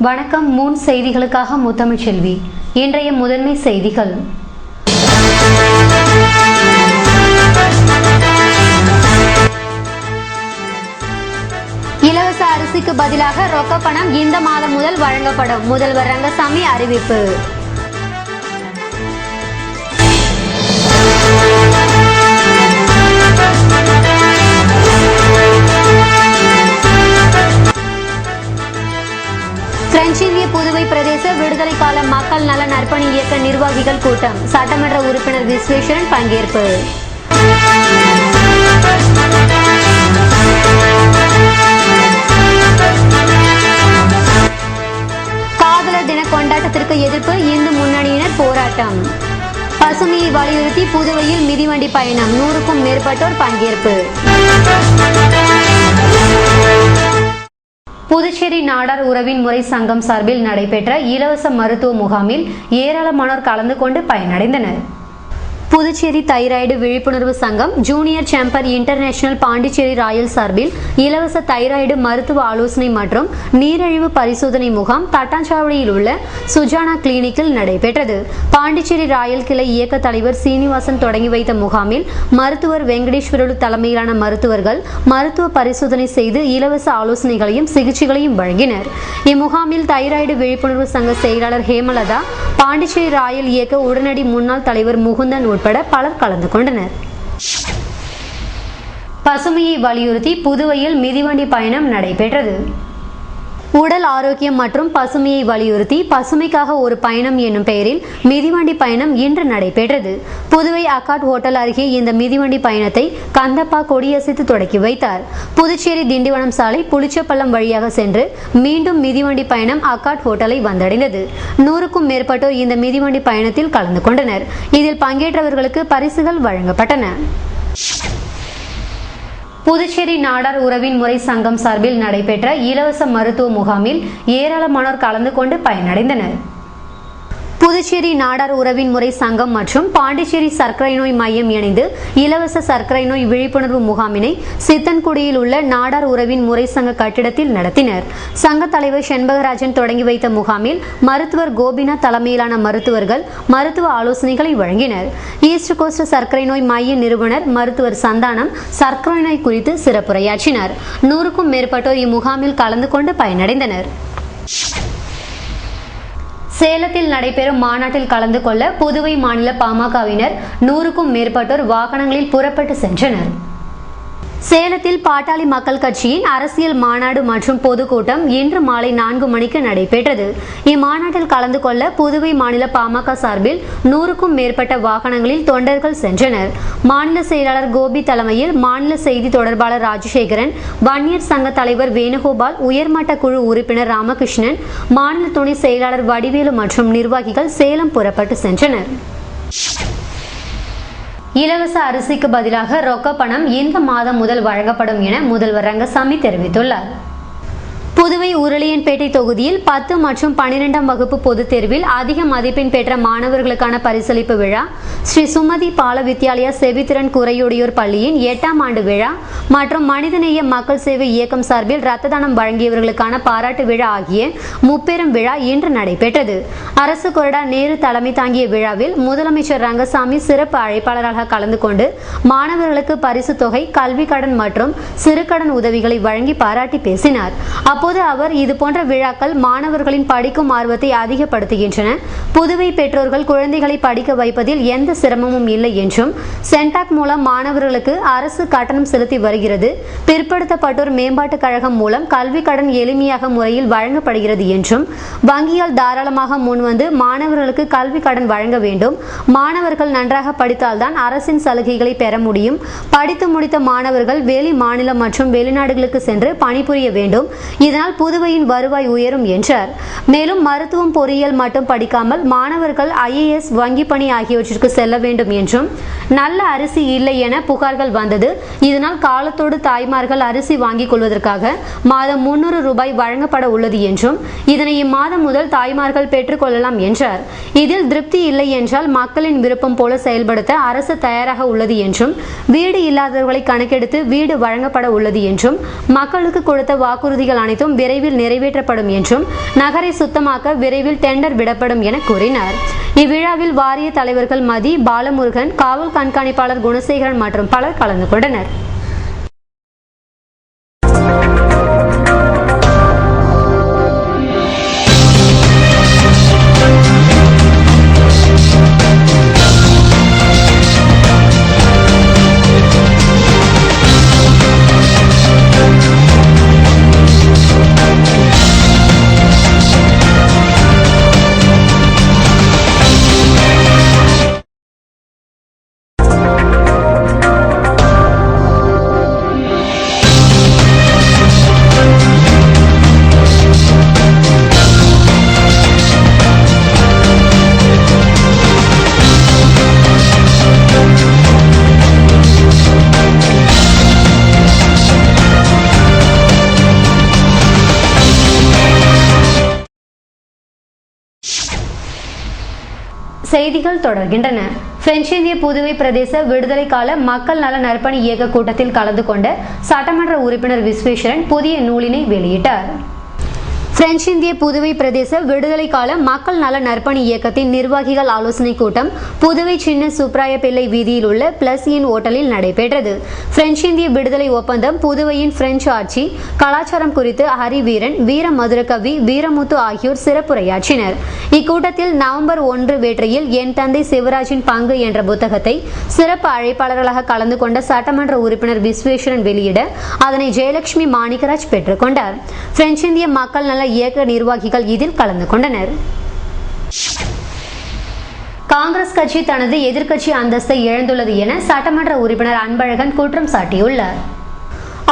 வணக்கம். மூன் செய்திகளுக்காக முத்தமிழ் செல்வி. இன்றைய முதன்மை செய்திகள். இலவச அரிசிக்கு பதிலாக ரொக்க பணம் இந்த மாதம் முதல் வழங்கப்படும். முதல்வர் ரங்கசாமி அறிவிப்பு. பிரெஞ்சு இந்திய புதுவை பிரதேச விடுதலை கால மக்கள் நல நற்பணி இயக்க நிர்வாகிகள் கூட்டம். சட்டமன்ற உறுப்பினர் விஸ்வேஸ்வரன் பங்கேற்பு. காதலர் தின கொண்டாட்டத்திற்கு எதிர்ப்பு இந்து முன்னணியினர் போராட்டம். பசுமையை வலியுறுத்தி புதுவையில் மிதிவண்டி பயணம். 100க்கும் மேற்பட்டோர் பங்கேற்பு. புதுச்சேரி நாடார் உறவின் முறை சங்கம் சார்பில் நடைபெற்ற இலவச மருத்துவ முகாமில் ஏராளமானோர் கலந்து கொண்டு பயனடைந்தனர். புதுச்சேரி தைராய்டு விழிப்புணர்வு சங்கம் junior sambar international Pondicherry Royal சார்பில் இலவச தைராய்டு மருத்துவ ஆலோசனை மற்றும் நீரிழிவு பரிசோதனை முகாம் தட்டாஞ்சாவடியில் உள்ள சுஜானா கிளினிக்கில் நடைபெற்றது. பாண்டிச்சேரி ராயல் கிளை இயக்க தலைவர் சீனிவாசன் தொடங்கி வைத்த முகாமில் மருத்துவர் வெங்கடேஸ்வரலு தலைமையிலான மருத்துவர்கள் மருத்துவ பரிசோதனை செய்து இலவச ஆலோசனைகளையும் சிகிச்சைகளையும் வழங்கினர். இம்முகாமில் தைராய்டு விழிப்புணர்வு சங்க செயலாளர் ஹேமலதா, பாண்டிச்சேரி ராயல் இயக்க உடனடி முன்னாள் தலைவர் முகுந்தன் உட்பட பலர் கலந்து கொண்டனர். பசுமையை வலியுறுத்தி புதுவையில் மிதிவண்டி பயணம் நடைபெற்றது. உடல் ஆரோக்கியம் மற்றும் பசுமையை வலியுறுத்தி பசுமைக்காக ஒரு பயணம் என்னும் பெயரில் மிதிவண்டி பயணம் இன்று நடைபெற்றது. புதுவை அக்காட் ஹோட்டல் அருகே இந்த மிதிவண்டி பயணத்தை கந்தப்பா கொடியசைத்து தொடக்கி வைத்தார். புதுச்சேரி திண்டிவனம் சாலை புளிச்சப்பள்ளம் வழியாக சென்று மீண்டும் மிதிவண்டி பயணம் அக்காட் ஹோட்டலை வந்தடைந்தது. 100க்கும் மேற்பட்டோர் இந்த மிதிவண்டி பயணத்தில் கலந்து கொண்டனர். இதில் பங்கேற்றவர்களுக்கு பரிசுகள் வழங்கப்பட்டன. புதுச்சேரி நாடார் உறவின் முறை சங்கம் சார்பில் நடைபெற்ற இலவச மருத்துவ முகாமில் ஏராளமானோர் கலந்து கொண்டு பயனடைந்தனர். புதுச்சேரி நாடார் உறவின் முறை சங்கம் மற்றும் பாண்டிச்சேரி சர்க்கரை நோய் மையம் இணைந்து இலவச சர்க்கரை நோய் விழிப்புணர்வு முகாமினை சித்தன்குடியில் உள்ள நாடார் உறவின் முறை சங்க கட்டிடத்தில் நடத்தினர். சங்க தலைவர் செண்பகராஜன் தொடங்கி வைத்த முகாமில் மருத்துவர் கோபிநாத் தலைமையிலான மருத்துவர்கள் மருத்துவ ஆலோசனைகளை வழங்கினர். ஈஸ்ட் கோஸ்ட் சர்க்கரை நோய் மைய நிறுவனர் மருத்துவர் சந்தானம் சர்க்கரை நோய் குறித்து சிறப்புரையாற்றினார். 100க்கும் மேற்பட்டோர் இம்முகாமில் கலந்து கொண்டு பயனடைந்தனர். சேலத்தில் நடைபெறும் மாநாட்டில் கலந்து கொள்ள புதுவை மாநில பாமகவினர் 100க்கும் மேற்பட்டோர் வாகனங்களில் புறப்பட்டு சென்றனர். சேலத்தில் பாட்டாளி மக்கள் கட்சியின் அரசியல் மாநாடு மற்றும் பொதுக்கூட்டம் இன்று மாலை 4 மணிக்கு நடைபெற்றது. இம்மாநாட்டில் கலந்து கொள்ள புதுவை மாநில பாமக சார்பில் 100க்கும் மேற்பட்ட வாகனங்களில் தொண்டர்கள் சென்றனர். மாநில செயலாளர் கோபி தலைமையில் மாநில செய்தி தொடர்பாளர் ராஜசேகரன், வன்னியர் சங்க தலைவர் வேணுகோபால், உயர்மட்ட குழு உறுப்பினர் ராமகிருஷ்ணன், மாநில துணை செயலாளர் வடிவேலு மற்றும் நிர்வாகிகள் சேலம் புறப்பட்டு சென்றனர். இலவச அரிசிக்கு பதிலாக ரொக்க பணம் இந்த மாதம் முதல் வழங்கப்படும் என முதல்வர் ரங்கசாமி தெரிவித்துள்ளார். புதுவை உருளையன்பேட்டை தொகுதியில் 10 மற்றும் 12ஆம் வகுப்பு பொதுத் தேர்வில் அதிக மதிப்பெண் பெற்ற மாணவர்களுக்கான பரிசளிப்பு விழா, ஸ்ரீ சுமதி பால வித்யாலயா செவித்திறன் குறையுடையோர் பள்ளியின் 8ஆம் ஆண்டு விழா மற்றும் மனிதநேய மக்கள் சேவை இயக்கம் சார்பில் இரத்த தானம் வழங்கியவர்களுக்கான பாராட்டு விழா ஆகிய முப்பெரும் விழா இன்று நடைபெற்றது. அரசு கொறடா நேரு தலைமை தாங்கிய விழாவில் முதலமைச்சர் ரங்கசாமி சிறப்பு அழைப்பாளராக கலந்து கொண்டு மாணவர்களுக்கு பரிசு தொகை, கல்வி கடன் மற்றும் சிறுகடன் உதவிகளை வழங்கி பாராட்டி பேசினார். அப்போது அவர் இது போன்ற விழாக்கள் மாணவர்களின் படிக்கும் ஆர்வத்தை அதிகப்படுத்துகின்றன. புதுவை பெற்றோர்கள் குழந்தைகளை படிக்க வைப்பதில் எந்த சிரமமும் இல்லை என்றும், சென்டாக் மூலம் மாணவர்களுக்கு அரசு கட்டணம் செலுத்தி வருகிறது. பிற்படுத்தப்பட்டோர் மேம்பாட்டு கழகம் மூலம் கல்வி கடன் எளிமையாக முறையில் வழங்கப்படுகிறது என்றும், வங்கியால் தாராளமாக முன்வந்து மாணவர்களுக்கு கல்வி கடன் வழங்க வேண்டும். மாணவர்கள் நன்றாக படித்தால்தான் அரசின் சலுகைகளை பெற முடியும். படித்து முடித்த மாணவர்கள் வெளி மாநிலம் மற்றும் வெளிநாடுகளுக்கு சென்று பணிபுரிய வேண்டும். இதனால் புதுவையின் வருவாய் உயரும் என்றார். மேலும் மருத்துவம், பொறியியல் மட்டும் படிக்காமல் மாணவர்கள் IAS, வங்கி பணி ஆகியவற்றிற்கு செல்ல வேண்டும் என்றும், நல்ல அரிசி இல்லை என புகார்கள் வந்தது. இதனால் காலத்தோடு தாய்மார்கள் அரிசி வாங்கிக் கொள்வதற்காக மாதம் 300 ரூபாய் வழங்கப்பட உள்ளது என்றும், இதனை இம்மாதம் முதல் தாய்மார்கள் பெற்றுக் கொள்ளலாம் என்றார். இதில் திருப்தி இல்லை என்றால் மக்களின் விருப்பம் போல செயல்படுத்த அரசு தயாராக உள்ளது என்றும், வீடு இல்லாதவர்களை கணக்கெடுத்து வீடு வழங்கப்பட உள்ளது என்றும், மக்களுக்கு கொடுத்த வாக்குறுதிகள் அனைத்தும் அனைத்தும் விரைவில் நிறைவேற்றப்படும் என்றும் நகரை சுத்தமாக்க விரைவில் டெண்டர் விடப்படும் என கூறினார். இவ்விழாவில் வாரிய தலைவர்கள் மதி, பாலமுருகன், காவல் கண்காணிப்பாளர் குணசேகரன் மற்றும் பலர் கலந்து கொண்டனர். செய்திகள் தொடர்கின்றன. பிரெஞ்சு இந்திய புதுவை பிரதேச விடுதலை கால மக்கள் நல நற்பணி இயக்க கூட்டத்தில் கலந்து கொண்ட சட்டமன்ற உறுப்பினர் விஸ்வேஸ்வரன் புதிய நூலினை வெளியிட்டார். பிரெஞ்சு இந்திய புதுவை பிரதேச விடுதலை கால மக்கள் நல நற்பணி இயக்கத்தின் நிர்வாகிகள் ஆலோசனை கூட்டம் புதுவை சின்ன சுப்ராய பிள்ளை வீதியில் உள்ள பிளஸ் இன் ஓட்டலில் நடைபெற்றது. பிரெஞ்சு இந்திய விடுதலை ஒப்பந்தம், புதுவையின் பிரெஞ்சு ஆட்சி, கலாச்சாரம் குறித்து ஹரிவீரன், வீர மதுரகவி, வீரமுத்து ஆகியோர் சிறப்புரையாற்றினர். இக்கூட்டத்தில் நவம்பர் 1 வேற்றையில் என் தந்தை சிவராஜின் பங்கு என்ற புத்தகத்தை சிறப்பு அழைப்பாளர்களாக கலந்து கொண்ட சட்டமன்ற உறுப்பினர் விஸ்வேஸ்வரன் வெளியிட அதனை ஜெயலட்சுமி மாணிக்கராஜ் பெற்றுக் கொண்டார். பிரெஞ்சு இந்திய மக்கள் நல இயக்க நிர்வாகிகள் இதில் கலந்து கொண்டனர். காங்கிரஸ் கட்சி தனது எதிர்க்கட்சி அந்தஸ்தை இழந்துள்ளது என சட்டமன்ற உறுப்பினர் அன்பழகன் குற்றம் சாட்டியுள்ளார்.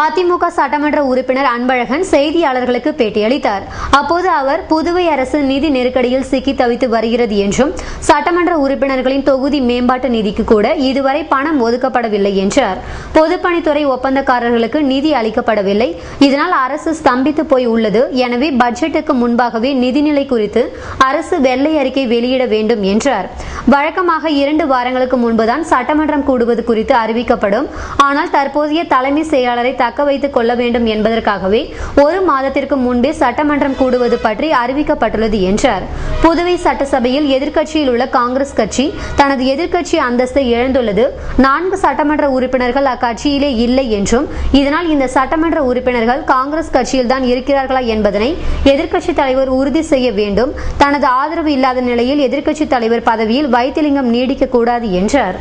அதிமுக சட்டமன்ற உறுப்பினர் அன்பழகன் செய்தியாளர்களுக்கு பேட்டியளித்தார். அப்போது அவர் புதுவை அரசு நிதி நெருக்கடியில் சிக்கி தவித்து வருகிறது என்றும் சட்டமன்ற உறுப்பினர்களின் தொகுதி மேம்பாட்டு நிதிக்கு கூட இதுவரை பணம் ஒதுக்கப்படவில்லை என்றார். பொதுப்பணித்துறை ஒப்பந்தக்காரர்களுக்கு நிதி அளிக்கப்படவில்லை, இதனால் அரசு ஸ்தம்பித்து போய் உள்ளது. எனவே பட்ஜெட்டுக்கு முன்பாகவே நிதிநிலை குறித்து அரசு வெள்ளை அறிக்கை வெளியிட வேண்டும் என்றார். வழக்கமாக 2 வாரங்களுக்கு முன்புதான் சட்டமன்றம் கூடுவது குறித்து அறிவிக்கப்படும். ஆனால் தற்போதைய தலைமை செயலாளரை தக்க வைத்துக் கொள்ள வேண்டும் என்பதற்காகவே 1 மாதத்திற்கு முன்பே சட்டமன்றம் கூடுவது பற்றி அறிவிக்கப்பட்டுள்ளது என்றார். புதுவை சட்டசபையில் எதிர்க்கட்சியில் உள்ள காங்கிரஸ் கட்சி தனது எதிர்க்கட்சி அந்தஸ்தை இழந்துள்ளது. 4 சட்டமன்ற உறுப்பினர்கள் அக்கட்சியிலே இல்லை என்றும் இதனால் இந்த சட்டமன்ற உறுப்பினர்கள் காங்கிரஸ் கட்சியில் தான் இருக்கிறார்களா என்பதனை எதிர்க்கட்சி தலைவர் உறுதி செய்ய வேண்டும். தனது ஆதரவு இல்லாத நிலையில் எதிர்க்கட்சி தலைவர் பதவியில் வைத்திலிங்கம் நீடிக்க கூடாது என்றார்.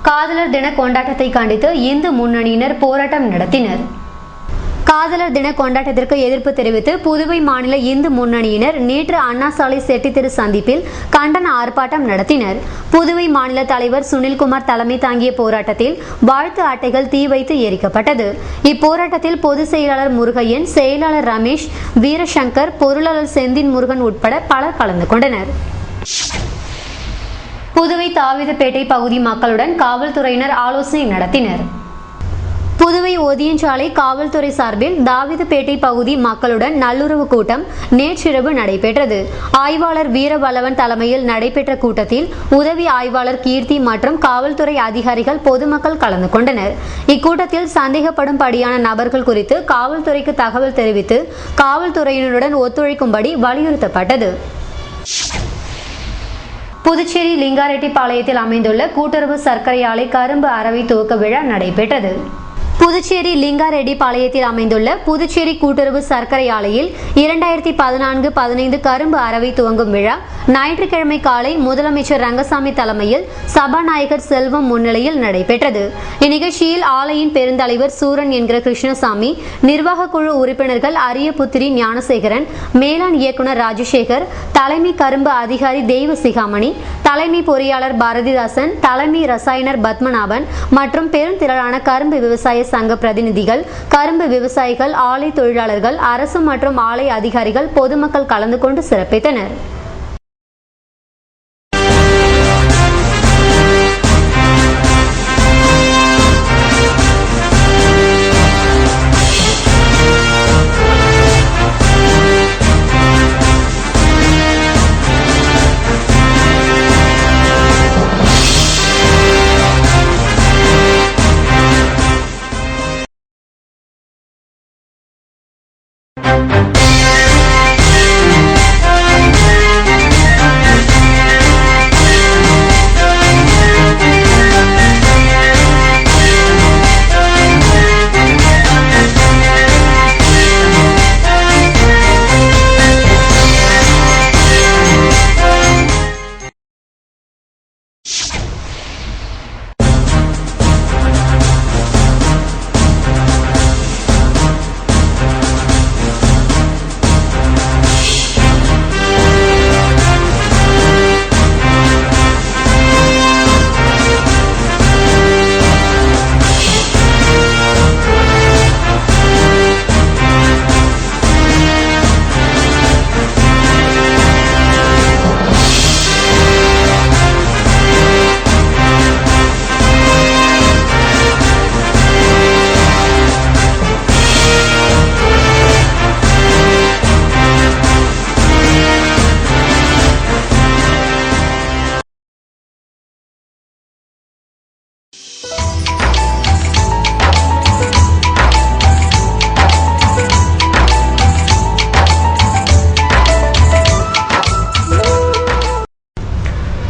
காதலர் தின கொண்டாட்டத்தை கண்டித்து இந்து முன்னணியினர் போராட்டம் நடத்தினர். காதலர் தின கொண்டாட்டத்திற்கு எதிர்ப்பு தெரிவித்து புதுவை மாநில இந்து முன்னணியினர் நேற்று அண்ணா சாலை செட்டித்திரு சந்திப்பில் கண்டன ஆர்ப்பாட்டம் நடத்தினர். புதுவை மாநில தலைவர் சுனில்குமார் தலைமை தாங்கிய போராட்டத்தில் வாழ்த்து அட்டைகள் தீ வைத்து எரிக்கப்பட்டது. இப்போராட்டத்தில் பொதுச் செயலாளர் முருகையன், செயலாளர் ரமேஷ், வீரசங்கர், பொருளாளர் செந்தின் முருகன் உட்பட பலர் கலந்து கொண்டனர். புதுவை தாவிதப்பேட்டை பகுதி மக்களுடன் காவல்துறையினர் ஆலோசனை நடத்தினர். புதுவை ஒதியஞ்சாலை காவல்துறை சார்பில் தாவிதப்பேட்டை பகுதி மக்களுடன் நல்லுறவு கூட்டம் நேற்றிரவு நடைபெற்றது. ஆய்வாளர் வீரவல்லவன் தலைமையில் நடைபெற்ற கூட்டத்தில் உதவி ஆய்வாளர் கீர்த்தி மற்றும் காவல்துறை அதிகாரிகள், பொதுமக்கள் கலந்து கொண்டனர். இக்கூட்டத்தில் சந்தேகப்படும்படியான நபர்கள் குறித்து காவல்துறைக்கு தகவல் தெரிவித்து காவல்துறையினருடன் ஒத்துழைக்கும்படி வலியுறுத்தப்பட்டது. புதுச்சேரி லிங்காரெட்டிப்பாளையத்தில் அமைந்துள்ள கூட்டுறவு சர்க்கரை ஆலை கரும்பு அரவை துவக்க விழா நடைபெற்றது. புதுச்சேரி லிங்காரெட்டிப்பாளையத்தில் அமைந்துள்ள புதுச்சேரி கூட்டுறவு சர்க்கரை ஆலையில் 2014-15 கரும்பு அரவை துவங்கும் விழா ஞாயிற்றுக்கிழமை காலை முதலமைச்சர் ரங்கசாமி தலைமையில் சபாநாயகர் செல்வம் முன்னிலையில் நடைபெற்றது. இந்நிகழ்ச்சியில் ஆலையின் பெருந்தலைவர் சூரன் என்கிற கிருஷ்ணசாமி, நிர்வாக குழு உறுப்பினர்கள் அரியபுத்திரி ஞானசேகரன், மேலாண் இயக்குநர் ராஜசேகர், தலைமை கரும்பு அதிகாரி தெய்வ சிகாமணி, தலைமை பொறியாளர் பாரதிதாசன், தலைமை ரசாயனர் பத்மநாபன் மற்றும் பெருந்திரளான கரும்பு விவசாய சங்க பிரதிநிதிகள், கரும்பு விவசாயிகள், ஆலை தொழிலாளர்கள், அரசு மற்றும் ஆலை அதிகாரிகள், பொதுமக்கள் கலந்து கொண்டு சிறப்பித்தனர்.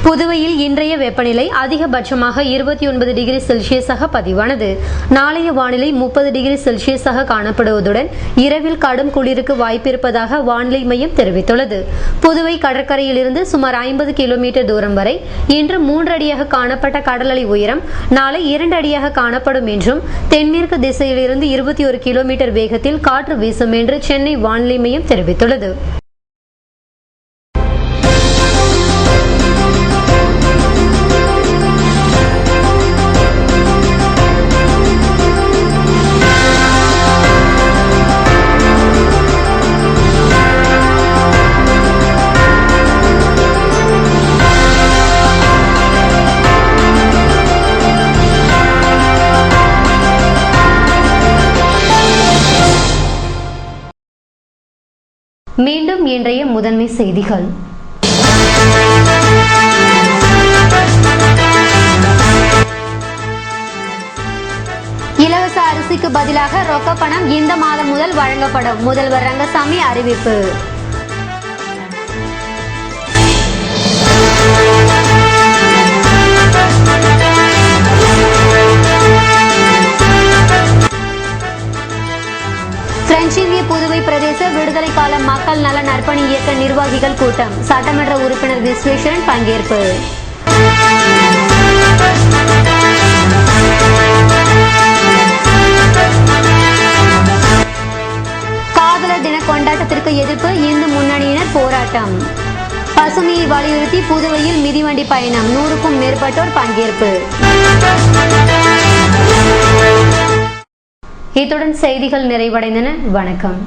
புதுவையில் இன்றைய வெப்பநிலை அதிகபட்சமாக 29 டிகிரி செல்சியஸாக பதிவானது. நாளைய வானிலை 30 டிகிரி செல்சியஸாக காணப்படுவதுடன் இரவில் கடும் குளிருக்கு வாய்ப்பிருப்பதாக வானிலை மையம் தெரிவித்துள்ளது. புதுவை கடற்கரையிலிருந்து சுமார் 50 கிலோமீட்டர் தூரம் வரை இன்று 3 அடியாக காணப்பட்ட கடல் அலை உயரம் நாளை 2 அடியாக காணப்படும் என்றும் தென்மேற்கு திசையிலிருந்து 21 கிலோமீட்டர் வேகத்தில் காற்று வீசும் என்று சென்னை வானிலை மையம் தெரிவித்துள்ளது. மீண்டும் இன்றைய முதன்மை செய்திகள். இலவச அரிசிக்கு பதிலாக ரொக்க பணம் இந்த மாதம் முதல் வழங்கப்படும். முதல்வர் ரங்கசாமி அறிவிப்பு. இந்திய புதுவை பிரதேச விடுதலை கால மக்கள் நல நற்பணி இயக்க நிர்வாகிகள் கூட்டம். சட்டமன்ற உறுப்பினர் விஸ்வேஸ்வரன் பங்கேற்பு. காதலர் தின கொண்டாட்டத்திற்கு எதிர்ப்பு இந்து முன்னணியினர் போராட்டம். பசுமையை வலியுறுத்தி புதுவையில் மிதிவண்டி பயணம். 100க்கும் மேற்பட்டோர் பங்கேற்பு. இத்துடன் செய்திகள் நிறைவடைந்தன. வணக்கம்.